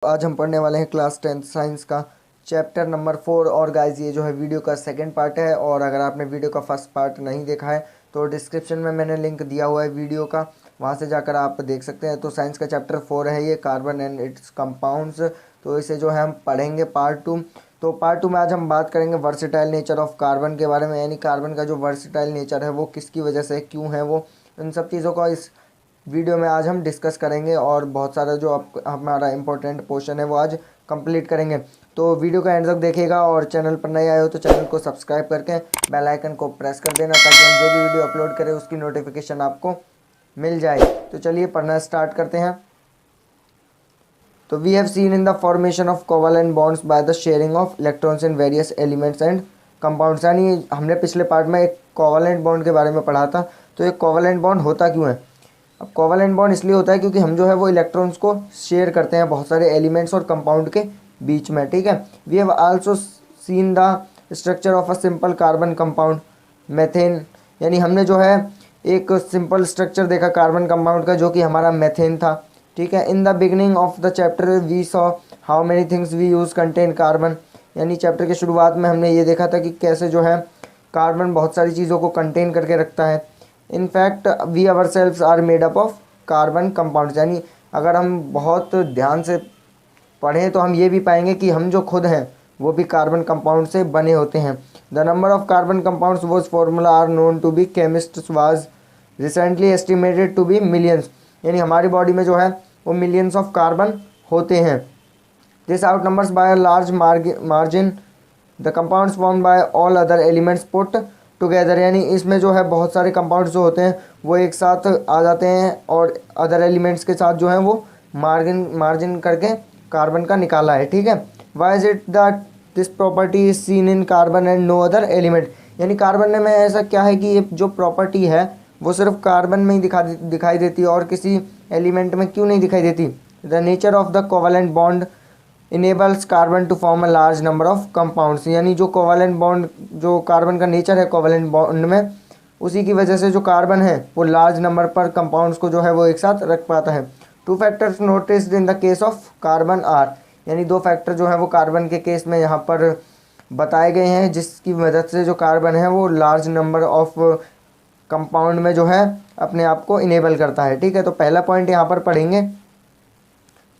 आज हम पढ़ने वाले हैं क्लास 10th साइंस का चैप्टर नंबर 4। और गाइज ये जो है वीडियो का सेकंड पार्ट है। और अगर आपने वीडियो का फर्स्ट पार्ट नहीं देखा है तो डिस्क्रिप्शन में मैंने लिंक दिया हुआ है वीडियो का, वहाँ से जाकर आप देख सकते हैं। तो साइंस का चैप्टर 4 है ये, कार्बन एंड इट्स कंपाउंड्स। तो इसे जो है हम पढ़ेंगे पार्ट 2। तो पार्ट 2 में आज हम बात करेंगे वर्सेटाइल नेचर ऑफ कार्बन के बारे में, यानी कार्बन का जो वर्सेटाइल नेचर है वो किसकी वजह से, क्यों है वो, इन सब चीज़ों का इस वीडियो में आज हम डिस्कस करेंगे। और बहुत सारा जो हमारा इम्पोर्टेंट पोर्शन है वो आज कंप्लीट करेंगे। तो वीडियो का एंड तक देखिएगा और चैनल पर नए आए हो तो चैनल को सब्सक्राइब करके बेल आइकन को प्रेस कर देना, ताकि हम जो भी वीडियो अपलोड करें उसकी नोटिफिकेशन आपको मिल जाए। तो चलिए पढ़ना स्टार्ट करते हैं। तो we have seen in the formation of covalent bonds by the sharing of electrons in various elements and compounds, यानी हमने पिछले पार्ट में एक कोवलेंट बॉन्ड के बारे में पढ़ा था। तो एक कोवलेंट बॉन्ड होता क्यों है? अब कोवलेंट बॉन्ड इसलिए होता है क्योंकि हम जो है वो इलेक्ट्रॉन्स को शेयर करते हैं बहुत सारे एलिमेंट्स और कंपाउंड के बीच में, ठीक है। We have also seen the structure of a simple carbon compound methane, यानी हमने जो है एक सिंपल स्ट्रक्चर देखा कार्बन कंपाउंड का, जो कि हमारा मेथेन था, ठीक है। In the beginning of the chapter we saw how many things we use contain carbon, यानी चैप्टर के शुरुआत में हमने ये देखा था कि कैसे जो है कार्बन बहुत सारी चीज़ों को कंटेन करके रखता है। In fact we ourselves are made up of carbon compounds, यानी अगर हम बहुत ध्यान से पढ़ें तो हम ये भी पाएंगे कि हम जो खुद हैं वो भी कार्बन कंपाउंड से बने होते हैं। The number of carbon compounds was formula are known to be chemist was recently estimated to be millions, यानी हमारी बॉडी में जो है वो मिलियंस ऑफ कार्बन होते हैं। This out numbers by a large margin the compounds formed by all other elements put together, यानी इसमें जो है बहुत सारे कंपाउंड्स जो होते हैं वो एक साथ आ जाते हैं और अदर एलिमेंट्स के साथ जो है वो मार्जिन करके कार्बन का निकाला है, ठीक है। Why is it that this property is seen in carbon and no other element, यानी कार्बन में ऐसा क्या है कि ये जो प्रॉपर्टी है वो सिर्फ कार्बन में ही दिखाई देती है और किसी एलिमेंट में क्यों नहीं दिखाई देती? The nature of the covalent bond enables carbon to form a large number of compounds, यानी जो कोवलेंट बॉन्ड, जो कार्बन का नेचर है कोवलेंट बॉन्ड में, उसी की वजह से जो कार्बन है वो लार्ज नंबर पर कंपाउंड्स को जो है वो एक साथ रख पाता है। Two factors noticed in the case of carbon are, यानी दो फैक्टर जो है वो कार्बन के केस में यहाँ पर बताए गए हैं, जिसकी मदद से जो कार्बन है वो लार्ज नंबर ऑफ कंपाउंड में जो है अपने आप को इनेबल करता है, ठीक है। तो पहला पॉइंट यहाँ पर पढ़ेंगे।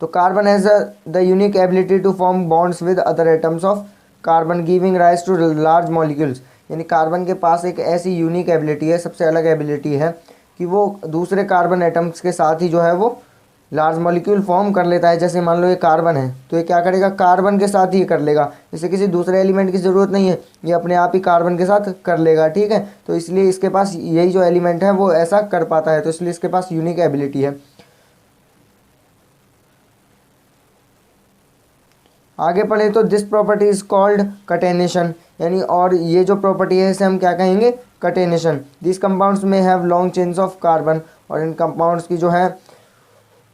तो carbon has the unique ability to form bonds with other atoms of carbon giving rise to large molecules, यानी कार्बन के पास एक ऐसी यूनिक एबिलिटी है, सबसे अलग एबिलिटी है कि वो दूसरे कार्बन एटम्स के साथ ही जो है वो लार्ज मॉलिक्यूल फॉर्म कर लेता है। जैसे मान लो ये कार्बन है तो ये क्या करेगा, कार्बन के साथ ही कर लेगा, इसे किसी दूसरे एलिमेंट की ज़रूरत नहीं है, ये अपने आप ही कार्बन के साथ कर लेगा, ठीक है। तो इसलिए इसके पास यही जो एलिमेंट है वो ऐसा कर पाता है, तो इसलिए इसके पास यूनिक एबिलिटी है। आगे पढ़े तो दिस प्रॉपर्टी इज कॉल्ड कटेनेशन, यानी और ये जो प्रॉपर्टी है इसे हम क्या कहेंगे, कटेनेशन। दिस कंपाउंड्स में have long chains of carbon, और इन कंपाउंड्स की जो है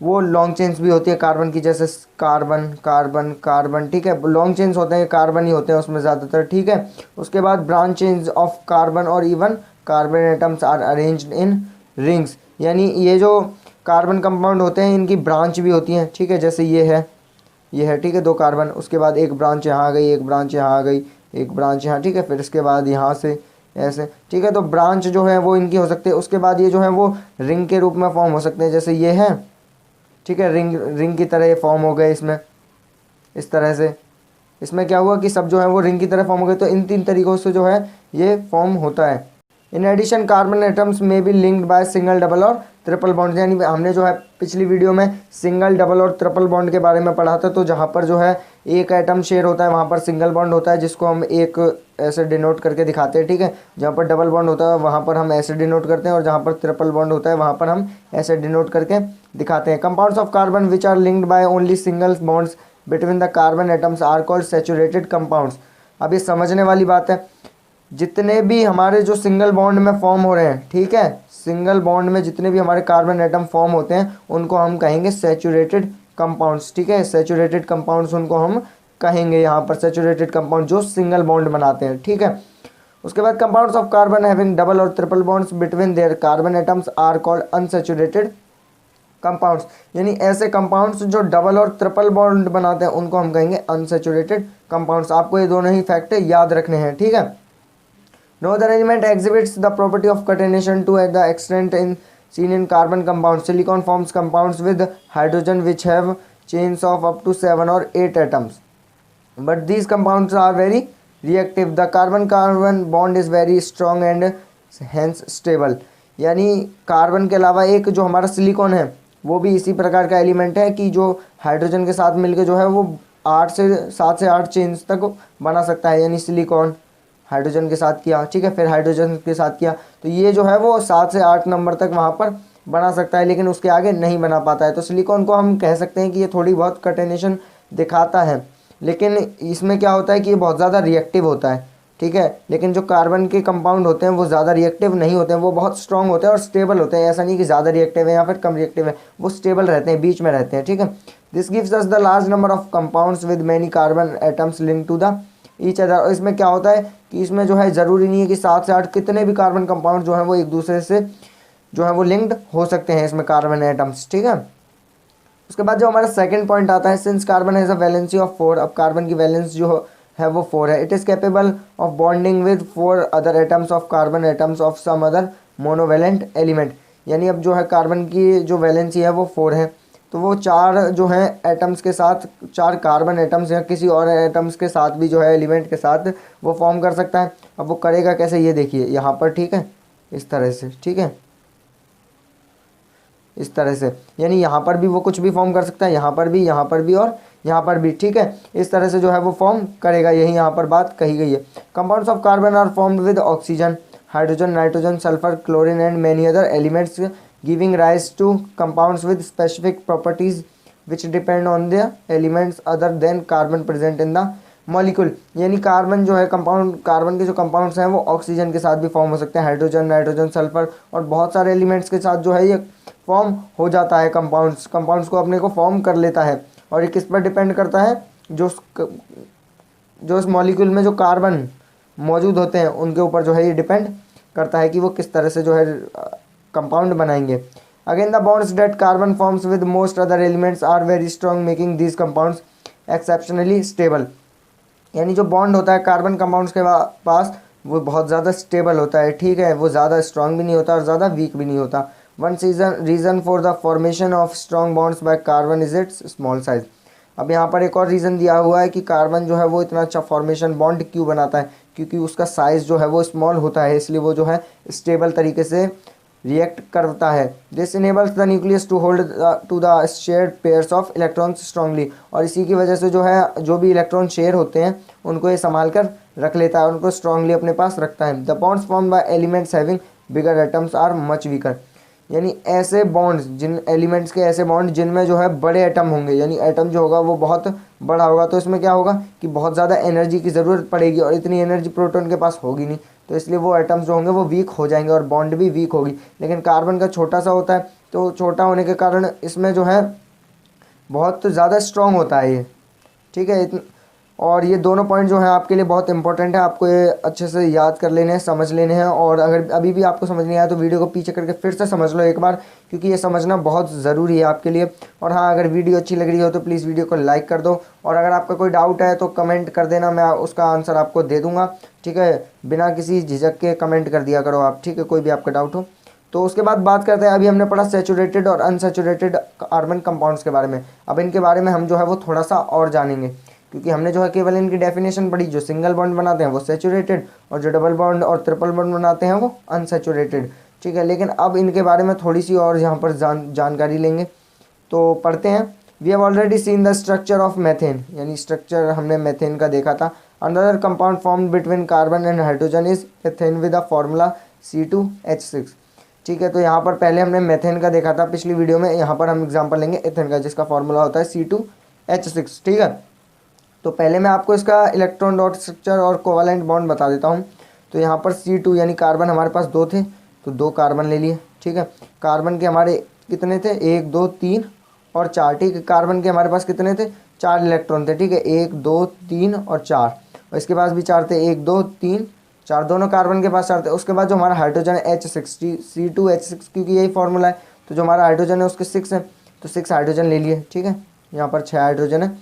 वो लॉन्ग चेन्स भी होती है कार्बन की, जैसे कार्बन कार्बन कार्बन, ठीक है। लॉन्ग चेन्स होते हैं, कार्बन ही होते हैं उसमें ज़्यादातर, ठीक है। उसके बाद ब्रांच चेन्स ऑफ कार्बन और even carbon atoms are arranged in rings, यानी ये जो कार्बन कंपाउंड होते हैं इनकी ब्रांच भी होती हैं, ठीक है। जैसे ये है, ठीक है, दो कार्बन, उसके बाद एक ब्रांच यहाँ आ गई, एक ब्रांच यहाँ आ गई, एक ब्रांच यहाँ, ठीक है। फिर इसके बाद यहाँ से ऐसे, ठीक है। तो ब्रांच जो है वो इनकी हो सकती है। उसके बाद ये जो है वो रिंग के रूप में फॉर्म हो सकते हैं, जैसे ये है, ठीक है, रिंग की तरह फॉर्म हो गए इसमें, इस तरह से। इसमें क्या हुआ कि सब जो है वो रिंग की तरह फॉर्म हो गए। तो इन तीन तरीक़ों से जो है ये फॉर्म होता है। इन एडिशन कार्बन एटम्स में be linked by single, double और ट्रिपल बॉन्ड, यानी हमने जो है पिछली वीडियो में सिंगल, डबल और ट्रिपल बॉन्ड के बारे में पढ़ा था। तो जहाँ पर जो है एक एटम शेयर होता है वहाँ पर सिंगल बॉन्ड होता है, जिसको हम एक ऐसे डिनोट करके दिखाते हैं, ठीक है। जहाँ पर डबल बॉन्ड होता है वहाँ पर हम ऐसे डिनोट करते हैं, और जहाँ पर ट्रिपल बॉन्ड होता है वहाँ पर हम ऐसे डिनोट करके दिखाते हैं। Compounds of carbon which are linked by only single bonds between the carbon atoms are called saturated compounds. अब ये समझने वाली बात है, जितने भी हमारे जो सिंगल बॉन्ड में फॉर्म हो रहे हैं, ठीक है, सिंगल बॉन्ड में जितने भी हमारे कार्बन एटम फॉर्म होते हैं उनको हम कहेंगे सैचुरेटेड कंपाउंड्स, ठीक है। सैचुरेटेड कंपाउंड्स उनको हम कहेंगे यहाँ पर, सैचुरेटेड कंपाउंड जो सिंगल बॉन्ड बनाते हैं, ठीक है। उसके बाद compounds of carbon having double और triple bonds between their carbon atoms are called unsaturated compounds, यानी ऐसे कंपाउंड्स जो डबल और ट्रिपल बॉन्ड बनाते हैं उनको हम कहेंगे अनसैचुरेटेड कंपाउंड्स। आपको ये दोनों ही फैक्ट याद रखने हैं, ठीक है। No other element exhibits the property of catenation to the extent in seen in carbon compounds. Silicon forms compounds with hydrogen which have chains of up to 7 or 8 atoms. But these compounds are very reactive. The carbon-carbon bond is very strong and hence stable. यानी carbon के अलावा एक जो हमारा silicon है वो भी इसी प्रकार का एलिमेंट है कि जो हाइड्रोजन के साथ मिलकर जो है वो 7 से 8 चेन्स तक बना सकता है। यानी सिलिकॉन हाइड्रोजन के साथ किया, ठीक है, फिर हाइड्रोजन के साथ किया, तो ये जो है वो 7 से 8 नंबर तक वहाँ पर बना सकता है, लेकिन उसके आगे नहीं बना पाता है। तो सिलिकॉन को हम कह सकते हैं कि ये थोड़ी बहुत कटिनेशन दिखाता है, लेकिन इसमें क्या होता है कि ये बहुत ज़्यादा रिएक्टिव होता है, ठीक है। लेकिन जो कार्बन के कंपाउंड होते हैं वो ज़्यादा रिएक्टिव नहीं होते हैं, वो बहुत स्ट्रॉन्ग होते हैं और स्टेबल होते हैं। ऐसा नहीं कि ज़्यादा रिएक्टिव है या फिर कम रिएक्टिव है, वो स्टेबल रहते हैं, बीच में रहते हैं, ठीक है। This gives us the large number of compounds with many carbon atoms link to the each other. और इसमें क्या होता है कि इसमें जो है ज़रूरी नहीं है कि 7 से 8 कितने भी कार्बन कंपाउंड जो हैं वो एक दूसरे से जो है वो लिंक्ड हो सकते हैं इसमें कार्बन एटम्स, ठीक है। उसके बाद जो हमारा सेकंड पॉइंट आता है, since carbon has a valency of 4, अब कार्बन की वैलेंस जो है वो 4 है। It is capable of bonding with 4 other atoms of carbon atoms of some other monovalent element. यानी अब जो है कार्बन की जो वैलेंसी है वो 4 है, तो वो 4 जो हैं एटम्स के साथ, 4 कार्बन एटम्स या किसी और एटम्स के साथ भी जो है एलिमेंट के साथ वो फॉर्म कर सकता है। अब वो करेगा कैसे, ये देखिए यहाँ पर, ठीक है, इस तरह से, ठीक है, इस तरह से, यानी यहाँ पर भी वो कुछ भी फॉर्म कर सकता है, यहाँ पर भी, यहाँ पर भी और यहाँ पर भी, ठीक है। इस तरह से जो है वो फॉर्म करेगा, यही यहाँ पर बात कही गई है। Compounds of carbon are formed with oxygen, hydrogen, nitrogen, sulphur, chlorine and many other elements giving rise to compounds with specific properties which depend on the elements other than carbon present in the molecule। यानी carbon जो है compound, carbon के जो compounds हैं वो oxygen के साथ भी फॉर्म हो सकते हैं, हाइड्रोजन, नाइट्रोजन, सल्फर और बहुत सारे एलिमेंट्स के साथ जो है ये फॉर्म हो जाता है। कंपाउंड्स को अपने को फॉर्म कर लेता है। और ये किस पर डिपेंड करता है, जो उस मॉलिक्यूल में जो कार्बन मौजूद होते हैं उनके ऊपर जो है ये डिपेंड करता है कि वो किस तरह से जो है कंपाउंड बनाएंगे। Again the bonds that carbon forms with most other elements are very strong making these compounds exceptionally stable. यानी जो बॉन्ड होता है कार्बन कंपाउंड्स के पास वो बहुत ज़्यादा स्टेबल होता है, ठीक है, वो ज़्यादा स्ट्रॉन्ग भी नहीं होता और ज़्यादा वीक भी नहीं होता। One reason for the formation of strong bonds by carbon is it's small size. अब यहाँ पर एक और रीज़न दिया हुआ है कि कार्बन जो है वो इतना अच्छा फॉर्मेशन बॉन्ड क्यों बनाता है, क्योंकि उसका साइज़ जो है वो स्मॉल होता है, इसलिए वो जो है स्टेबल तरीके से रिएक्ट करता है। This enables the nucleus to hold to the shared pairs of electrons strongly. और इसी की वजह से जो है जो भी इलेक्ट्रॉन शेयर होते हैं उनको ये संभाल कर रख लेता है, उनको स्ट्रांगली अपने पास रखता है। The bonds form by elements having bigger atoms are much weaker. यानी ऐसे बॉन्ड्स, जिन एलिमेंट्स के ऐसे बॉन्ड जिनमें जो है बड़े एटम होंगे, यानी एटम जो होगा वो बहुत बड़ा होगा, तो इसमें क्या होगा कि बहुत ज़्यादा एनर्जी की ज़रूरत पड़ेगी और इतनी एनर्जी प्रोटॉन के पास होगी नहीं, तो इसलिए वो एटम्स जो होंगे वो वीक हो जाएंगे और बॉन्ड भी वीक होगी। लेकिन कार्बन का छोटा सा होता है, तो छोटा होने के कारण इसमें जो है बहुत ज़्यादा स्ट्रॉन्ग होता है ये, ठीक है। और ये दोनों पॉइंट जो हैं आपके लिए बहुत इंपॉर्टेंट है, आपको ये अच्छे से याद कर लेने हैं, समझ लेने हैं। और अगर अभी भी आपको समझ नहीं आया तो वीडियो को पीछे करके फिर से समझ लो एक बार, क्योंकि ये समझना बहुत ज़रूरी है आपके लिए। और हाँ, अगर वीडियो अच्छी लग रही हो तो प्लीज़ वीडियो को लाइक कर दो, और अगर आपका कोई डाउट है तो कमेंट कर देना, मैं उसका आंसर आपको दे दूँगा, ठीक है। बिना किसी झिझक के कमेंट कर दिया करो आप, ठीक है, कोई भी आपका डाउट हो तो। उसके बाद बात करते हैं, अभी हमने पढ़ा सैचुरेटेड और अनसैचुरेटेड कार्बन कंपाउंड्स के बारे में। अब इनके बारे में हम जो है वो थोड़ा सा और जानेंगे, क्योंकि हमने जो है केवल इनकी डेफिनेशन पढ़ी। जो सिंगल बॉन्ड बनाते हैं वो सैचुरेटेड, और जो डबल बॉन्ड और ट्रिपल बॉन्ड बनाते हैं वो अनसैचुरेटेड, ठीक है। लेकिन अब इनके बारे में थोड़ी सी और यहाँ पर जानकारी लेंगे, तो पढ़ते हैं। We have already seen the structure of methane, यानी स्ट्रक्चर हमने मेथेन का देखा था। Another compound formed between carbon and hydrogen is ethane with the formula C2H6, ठीक है। तो यहाँ पर पहले हमने मेथेन का देखा था पिछली वीडियो में, यहाँ पर हम एग्जाम्पल लेंगे एथेन का, जिसका फॉर्मूला होता है C2H6, ठीक है। तो पहले मैं आपको इसका इलेक्ट्रॉन डॉट स्ट्रक्चर और कोवैलेंट बॉन्ड बता देता हूँ। तो यहाँ पर C2 यानी कार्बन हमारे पास 2 थे, तो 2 कार्बन ले लिए, ठीक है। कार्बन के हमारे कितने थे, 1 2 3 और 4, ठीक है। कार्बन के हमारे पास कितने थे, 4 इलेक्ट्रॉन थे, ठीक है, 1 2 3 और 4, और इसके पास भी 4 थे, 1 2 3 4, दोनों कार्बन के पास 4 थे। उसके बाद जो हमारा हाइड्रोजन H6 C2H6, क्योंकि यही फॉर्मूला है, तो जो हमारा हाइड्रोजन है उसके 6 है, तो 6 हाइड्रोजन ले लिए। ठीक है, यहाँ पर 6 हाइड्रोजन है।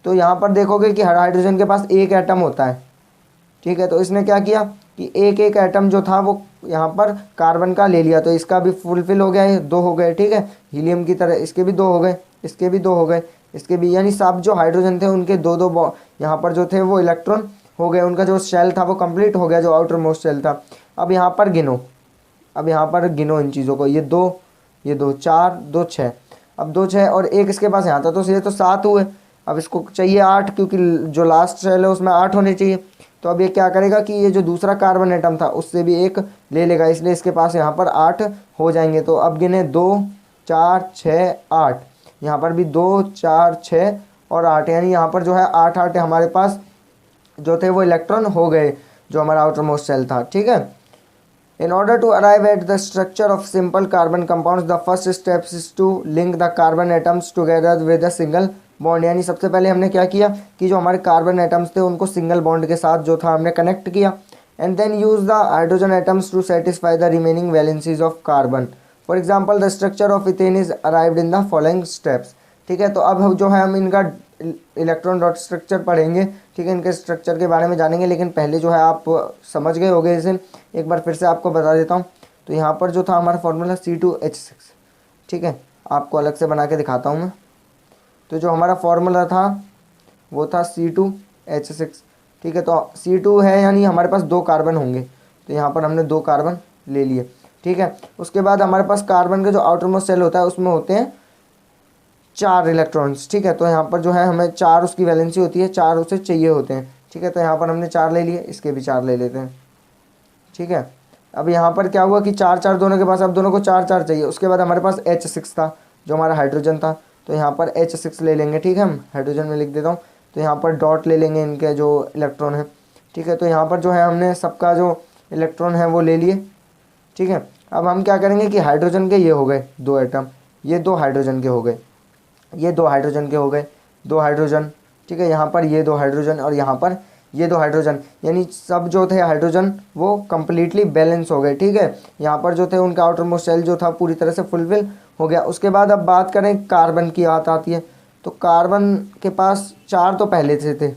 तो यहाँ पर देखोगे कि हर हाइड्रोजन के पास एक एटम होता है। ठीक है, तो इसने क्या किया कि एक एक एटम जो था वो यहाँ पर कार्बन का ले लिया, तो इसका भी फुलफिल हो गया, ये 2 हो गए। ठीक है, हीलियम की तरह इसके भी 2 हो गए, इसके भी 2 हो गए, इसके भी, यानी सब जो हाइड्रोजन थे उनके 2-2 यहाँ पर जो थे वो इलेक्ट्रॉन हो गए, उनका जो शेल था वो कंप्लीट हो गया, जो आउटर मोस्ट शेल था। अब यहाँ पर गिनो, अब यहाँ पर गिनो इन चीज़ों को, ये 2, ये 2, 4, 2, 6, अब 2, 6 और एक इसके पास यहाँ था, तो ये तो 7 हुए। अब इसको चाहिए 8, क्योंकि जो लास्ट शेल है उसमें 8 होने चाहिए। तो अब ये क्या करेगा कि ये जो दूसरा कार्बन एटम था उससे भी एक ले लेगा, इसलिए इसके पास यहाँ पर 8 हो जाएंगे। तो अब गिने 2, 4, 6, 8, यहाँ पर भी 2, 4, 6 और 8, यानी यहाँ पर जो है 8 हमारे पास जो थे वो इलेक्ट्रॉन हो गए, जो हमारा आउटर मोस्ट शेल था। ठीक है, in order to arrive at the structure of simple carbon compounds, the first step is to link the carbon atoms together with a single bond। यानी सबसे पहले हमने क्या किया कि जो हमारे कार्बन एटम्स थे उनको सिंगल बॉन्ड के साथ जो था हमने कनेक्ट किया। And then use the hydrogen atoms to satisfy the remaining valencies of carbon. For example the structure of ethane is arrived in the following steps. ठीक है, तो अब जो है हम इनका इलेक्ट्रॉन डॉट स्ट्रक्चर पढ़ेंगे। ठीक है, इनके स्ट्रक्चर के बारे में जानेंगे, लेकिन पहले जो है आप समझ गए होंगे इसे, एक बार फिर से आपको बता देता हूँ। तो यहाँ पर जो था हमारा फॉर्मूला C2H6। ठीक है, आपको अलग से बना के दिखाता हूँ मैं। तो जो हमारा फॉर्मूला था वो था C2H6। ठीक है, तो C2 है यानी हमारे पास 2 कार्बन होंगे, तो यहाँ पर हमने 2 कार्बन ले लिए। ठीक है, उसके बाद हमारे पास कार्बन का जो आउटर मोस्ट शेल होता है उसमें होते हैं 4 इलेक्ट्रॉन्स। ठीक है, तो यहाँ पर जो है हमें 4 उसकी वैलेंसी होती है, 4 उसे चाहिए होते हैं। ठीक है, तो यहाँ पर हमने 4 ले लिए, इसके भी 4 ले लेते हैं। ठीक है, अब यहाँ पर क्या हुआ कि 4-4 दोनों के पास, अब दोनों को 4-4 चाहिए। उसके बाद हमारे पास H6 था जो हमारा हाइड्रोजन था, तो यहाँ पर H6 ले लेंगे। ठीक है, हम हाइड्रोजन में लिख देता हूँ, तो यहाँ पर डॉट ले लेंगे इनके जो इलेक्ट्रॉन है। ठीक है, तो यहाँ पर जो है हमने सबका जो इलेक्ट्रॉन है वो ले लिए। ठीक है, अब हम क्या करेंगे कि हाइड्रोजन के ये हो गए 2 एटम, ये 2 हाइड्रोजन के हो गए, ये 2 हाइड्रोजन के हो गए, 2 हाइड्रोजन। ठीक है, यहाँ पर ये 2 हाइड्रोजन और यहाँ पर ये 2 हाइड्रोजन, यानी सब जो थे हाइड्रोजन वो कम्प्लीटली बैलेंस हो गए। ठीक है, यहाँ पर जो थे उनका आउटर मोस्ट शेल जो था पूरी तरह से फुलफिल हो गया। उसके बाद अब बात करें कार्बन की बात आती है, तो कार्बन के पास 4 तो पहले से थे।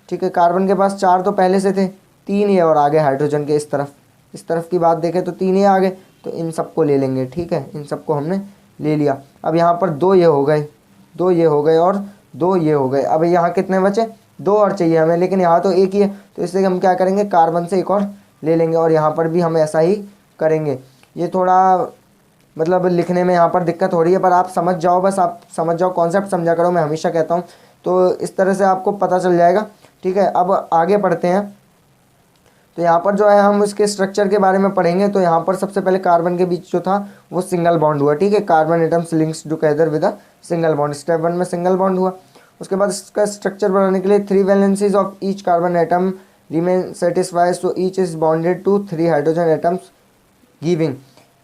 ठीक है, कार्बन के पास 4 तो पहले से थे, 3 ये और आगे हाइड्रोजन के इस तरफ की बात देखें तो 3 ये आगे, तो इन सबको ले लेंगे। ठीक है, इन सबको हमने ले लिया। अब यहाँ पर 2 ये हो गए, 2 ये हो गए और 2 ये हो गए। अब यहाँ कितने बचे, 2 और चाहिए हमें, लेकिन यहाँ तो एक ही है, तो इसलिए हम क्या करेंगे कार्बन से एक और ले लेंगे और यहाँ पर भी हम ऐसा ही करेंगे। ये थोड़ा मतलब लिखने में यहाँ पर दिक्कत हो रही है, पर आप समझ जाओ, बस आप समझ जाओ, कॉन्सेप्ट समझा करो, मैं हमेशा कहता हूँ, तो इस तरह से आपको पता चल जाएगा। ठीक है, अब आगे बढ़ते हैं। तो यहाँ पर जो है हम इसके स्ट्रक्चर के बारे में पढ़ेंगे। तो यहाँ पर सबसे पहले कार्बन के बीच जो था वो सिंगल बॉन्ड हुआ। ठीक है, carbon atoms links together with a single bond, step 1 में सिंगल बॉन्ड हुआ। उसके बाद इसका स्ट्रक्चर बनाने के लिए 3 valencies of each carbon atom remain satisfied, so each is bonded to 3 hydrogen atoms giving,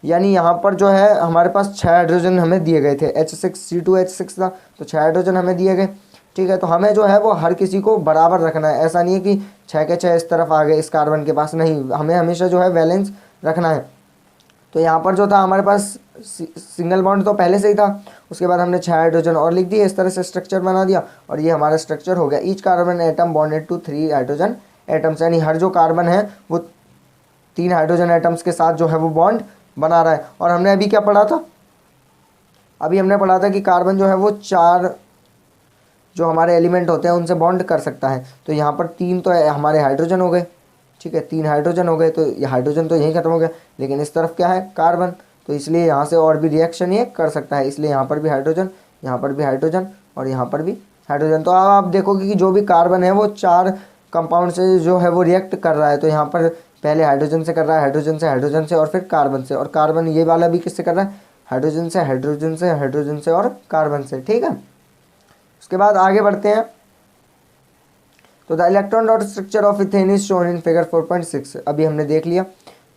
यानी यहाँ पर जो है हमारे पास 6 हाइड्रोजन हमें दिए गए थे, C2H6 था, तो 6 हाइड्रोजन हमें दिए गए। ठीक है, तो हमें जो है वो हर किसी को बराबर रखना है, ऐसा नहीं है कि 6 के 6 इस तरफ आ गए इस कार्बन के पास, नहीं, हमें हमेशा जो है बैलेंस रखना है। तो यहाँ पर जो था हमारे पास सिंगल बॉन्ड तो पहले से ही था, उसके बाद हमने 6 हाइड्रोजन और लिख दिए, इस तरह से स्ट्रक्चर बना दिया और ये हमारा स्ट्रक्चर हो गया। Each carbon atom bonded to 3 hydrogen atoms, यानी हर जो कार्बन है वो 3 हाइड्रोजन एटम्स के साथ जो है वो बॉन्ड बना रहा है। और हमने अभी क्या पढ़ा था, अभी हमने पढ़ा था कि कार्बन जो है वो 4 जो हमारे एलिमेंट होते हैं उनसे बॉन्ड कर सकता है। तो यहाँ पर 3 तो हमारे हाइड्रोजन हो गए। ठीक है, 3 हाइड्रोजन हो गए, तो ये हाइड्रोजन तो यहीं खत्म हो गया, लेकिन इस तरफ क्या है कार्बन, तो इसलिए यहाँ से और भी रिएक्शन ये कर सकता है, इसलिए यहाँ पर भी हाइड्रोजन, यहाँ पर भी हाइड्रोजन और यहाँ पर भी हाइड्रोजन। तो अब आप देखोगे कि जो भी कार्बन है वो 4 कंपाउंड से जो है वो रिएक्ट कर रहा है। तो यहाँ पर पहले हाइड्रोजन से कर रहा है, हाइड्रोजन से और फिर कार्बन से, और कार्बन ये वाला भी किससे कर रहा है, हाइड्रोजन से, हाइड्रोजन से और कार्बन से। ठीक है, उसके बाद आगे बढ़ते हैं। तो the electron dot structure of ethane is shown in figure 4.6, अभी हमने देख लिया।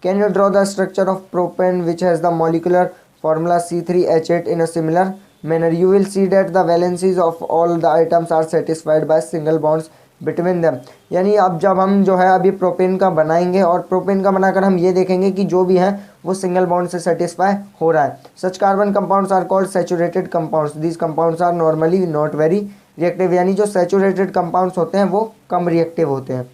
Can you draw the structure of propane which has the molecular formula C3H8 in a similar manner, you will see that the valencies of all the items are satisfied by single bonds between them. यानी अब जब हम जो है अभी propane का बनाएंगे और प्रोपेन का बनाकर हम ये देखेंगे कि जो भी है वो सिंगल बॉन्ड से सेटिस्फाई हो रहा है। Such carbon compounds are called saturated compounds, these compounds are normally not very reactive. यानी जो सैचुरेटेड कंपाउंड्स होते हैं वो कम रिएक्टिव होते हैं,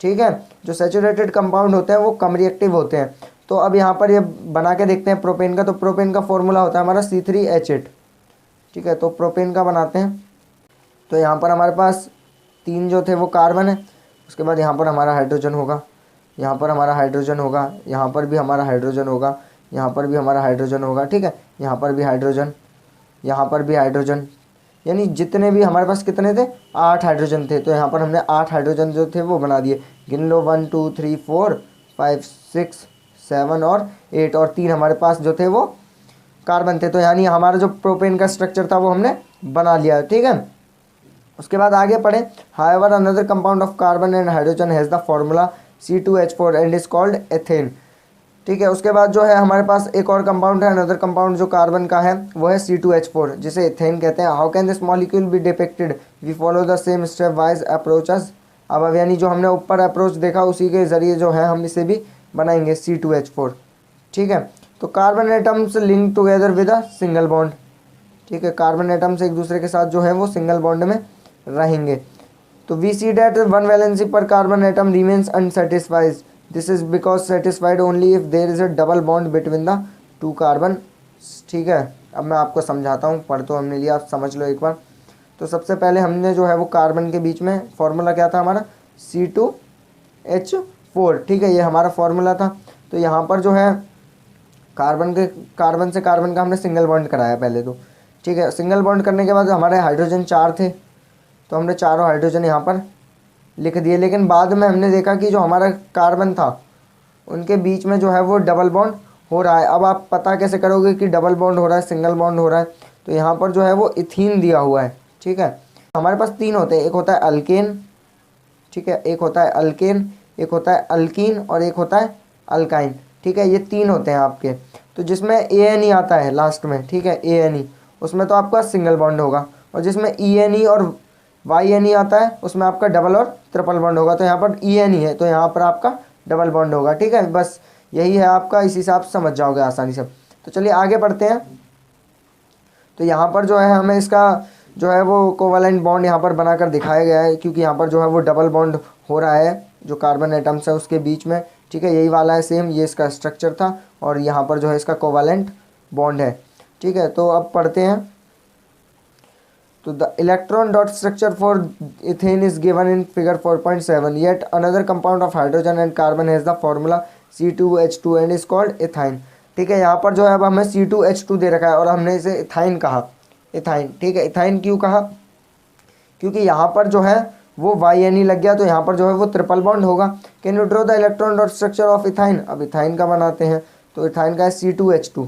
ठीक है। जो सैचुरेटेड कंपाउंड होते हैं वो कम रिएक्टिव होते हैं। तो अब यहाँ पर ये बना के देखते हैं प्रोपेन का। तो प्रोपेन का फॉर्मूला होता है हमारा C3H8, ठीक है। तो प्रोपेन का बनाते हैं। तो यहाँ पर हमारे पास 3 जो थे वो कार्बन है, उसके बाद यहाँ पर हमारा हाइड्रोजन होगा, यहाँ पर हमारा हाइड्रोजन होगा, यहाँ पर भी हमारा हाइड्रोजन होगा, यहाँ पर भी हमारा हाइड्रोजन होगा, ठीक है। यहाँ पर भी हाइड्रोजन, यहाँ पर भी हाइड्रोजन। यानी जितने भी हमारे पास कितने थे, 8 हाइड्रोजन थे। तो यहाँ पर हमने 8 हाइड्रोजन जो थे वो बना दिए। गिन लो 1 2 3 4 5 6 7 और 8, और 3 हमारे पास जो थे वो कार्बन थे। तो यानी हमारा जो प्रोपेन का स्ट्रक्चर था वो हमने बना लिया, ठीक है। उसके बाद आगे पढ़े। However another compound of carbon and hydrogen has the formula C2H4 and is called ethane, ठीक है। उसके बाद जो है हमारे पास एक और कंपाउंड है, अनदर कंपाउंड जो कार्बन का है वो है C2H4, जिसे एथेन कहते हैं। How can this molecule be depicted, we follow the same step wise approaches. अब यानी जो हमने ऊपर अप्रोच देखा उसी के ज़रिए जो है हम इसे भी बनाएंगे C2H4, ठीक है। तो carbon atoms link together with a single bond, ठीक है। कार्बन एटम्स एक दूसरे के साथ जो है वो सिंगल बॉन्ड में रहेंगे। तो वी सी डैट 1 वैलेंसी पर carbon atom remains unsatisfied, this is because satisfied only if there is a double bond between the 2 carbon, ठीक है। अब मैं आपको समझाता हूँ, पढ़ तो हमने लिया, आप समझ लो एक बार। तो सबसे पहले हमने जो है वो कार्बन के बीच में फॉर्मूला क्या था हमारा, C2H4, ठीक है। ये हमारा फॉर्मूला था। तो यहाँ पर जो है कार्बन से कार्बन का हमने सिंगल बॉन्ड कराया पहले तो, ठीक है। सिंगल बॉन्ड करने के बाद हमारे हाइड्रोजन 4 थे, तो हमने चारों हाइड्रोजन यहाँ पर लिख दिए। लेकिन बाद में हमने देखा कि जो हमारा कार्बन था उनके बीच में जो है वो डबल बॉन्ड हो रहा है। अब आप पता कैसे करोगे कि डबल बॉन्ड हो रहा है, सिंगल बॉन्ड हो रहा है। तो यहाँ पर जो है वो इथीन दिया हुआ है, ठीक है। हमारे पास 3 होते हैं, एक होता है अल्केन, ठीक है, एक होता है अल्केन, एक होता है अल्कीन और एक होता है अल्काइन, ठीक है। ये 3 होते हैं आपके। तो जिसमें ANE आता है लास्ट में, ठीक है, ANE, उसमें तो आपका सिंगल बॉन्ड होगा। और जिसमें ENE और YNE आता है उसमें आपका डबल और ट्रिपल बॉन्ड होगा। तो यहाँ पर ENE है तो यहाँ पर आपका डबल बॉन्ड होगा, ठीक है। बस यही है आपका, इसी हिसाब से समझ जाओगे आसानी से। तो चलिए आगे बढ़ते हैं। तो यहाँ पर जो है हमें इसका जो है वो कोवैलेंट बॉन्ड यहाँ पर बनाकर दिखाया गया है, क्योंकि यहाँ पर जो है वो डबल बॉन्ड हो रहा है जो कार्बन एटम्स है उसके बीच में, ठीक है। यही वाला है सेम, ये इसका स्ट्रक्चर था और यहाँ पर जो है इसका कोवैलेंट बॉन्ड है, ठीक है। तो अब पढ़ते हैं। तो the electron dot structure for ethane is given in figure 4.7, yet another compound of hydrogen and carbon has the formula C2H2 and is called ethyne, ठीक है। यहाँ पर जो है अब हमें C2H2 दे रखा है और हमने इसे इथाइन कहा, इथाइन, ठीक है। इथाइन क्यों कहा, क्योंकि यहाँ पर जो है वो YNE लग गया तो यहाँ पर जो है वो ट्रिपल बॉन्ड होगा। Can you draw the electron dot structure of ethyne. अब इथाइन का बनाते हैं। तो इथाइन का है C2H2,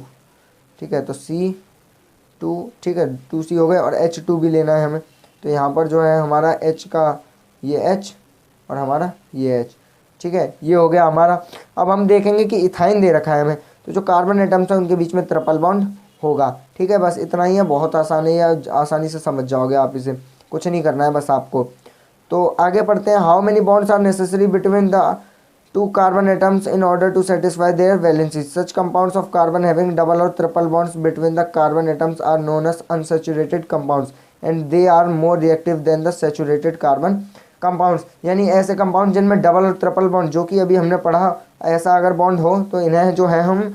ठीक है। तो C2, ठीक है, 2C हो गए और H2 भी लेना है हमें। तो यहाँ पर जो है हमारा H का ये H और हमारा ये H, ठीक है, ये हो गया हमारा। अब हम देखेंगे कि इथाइन दे रखा है हमें, तो जो कार्बन एटम्स हैं उनके बीच में ट्रिपल बॉन्ड होगा, ठीक है। बस इतना ही है, बहुत आसान है, आसानी से समझ जाओगे आप इसे, कुछ नहीं करना है बस आपको। तो आगे पढ़ते हैं। How many bonds are necessary between the 2 carbon atoms in order to satisfy their valencies. Such compounds of carbon having double or triple bonds between the carbon atoms are known as unsaturated compounds and they are more reactive than the saturated carbon compounds. यानी ऐसे compound जिनमें double और triple bond, जो कि अभी हमने पढ़ा, ऐसा अगर बॉन्ड हो तो इन्हें जो है हम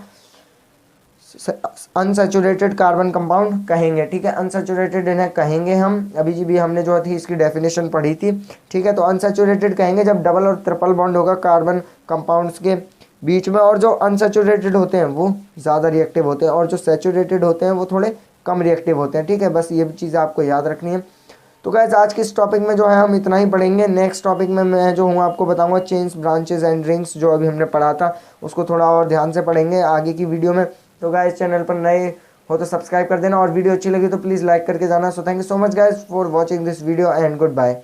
अनसैचुरेटेड कार्बन कंपाउंड कहेंगे, ठीक है। अनसैचुरेटेड इन्हें कहेंगे हम, अभी जी भी हमने जो थी इसकी डेफिनेशन पढ़ी थी, ठीक है। तो अनसैचुरेटेड कहेंगे जब डबल और ट्रिपल बॉन्ड होगा कार्बन कंपाउंड्स के बीच में, और जो अनसैचुरेटेड होते हैं वो ज़्यादा रिएक्टिव होते हैं और जो सैचुरेटेड होते हैं वो थोड़े कम रिएक्टिव होते हैं, ठीक है। बस ये चीज़ आपको याद रखनी है। तो गाइस आज के इस टॉपिक में जो है हम इतना ही पढ़ेंगे। नेक्स्ट टॉपिक में मैं जो हूँ आपको बताऊंगा चेन्स, ब्रांचेस एंड रिंग्स, जो अभी हमने पढ़ा था उसको थोड़ा और ध्यान से पढ़ेंगे आगे की वीडियो में। तो गाइस चैनल पर नए हो तो सब्सक्राइब कर देना और वीडियो अच्छी लगी तो प्लीज़ लाइक करके जाना। So thank you so much guys for watching this video and good bye.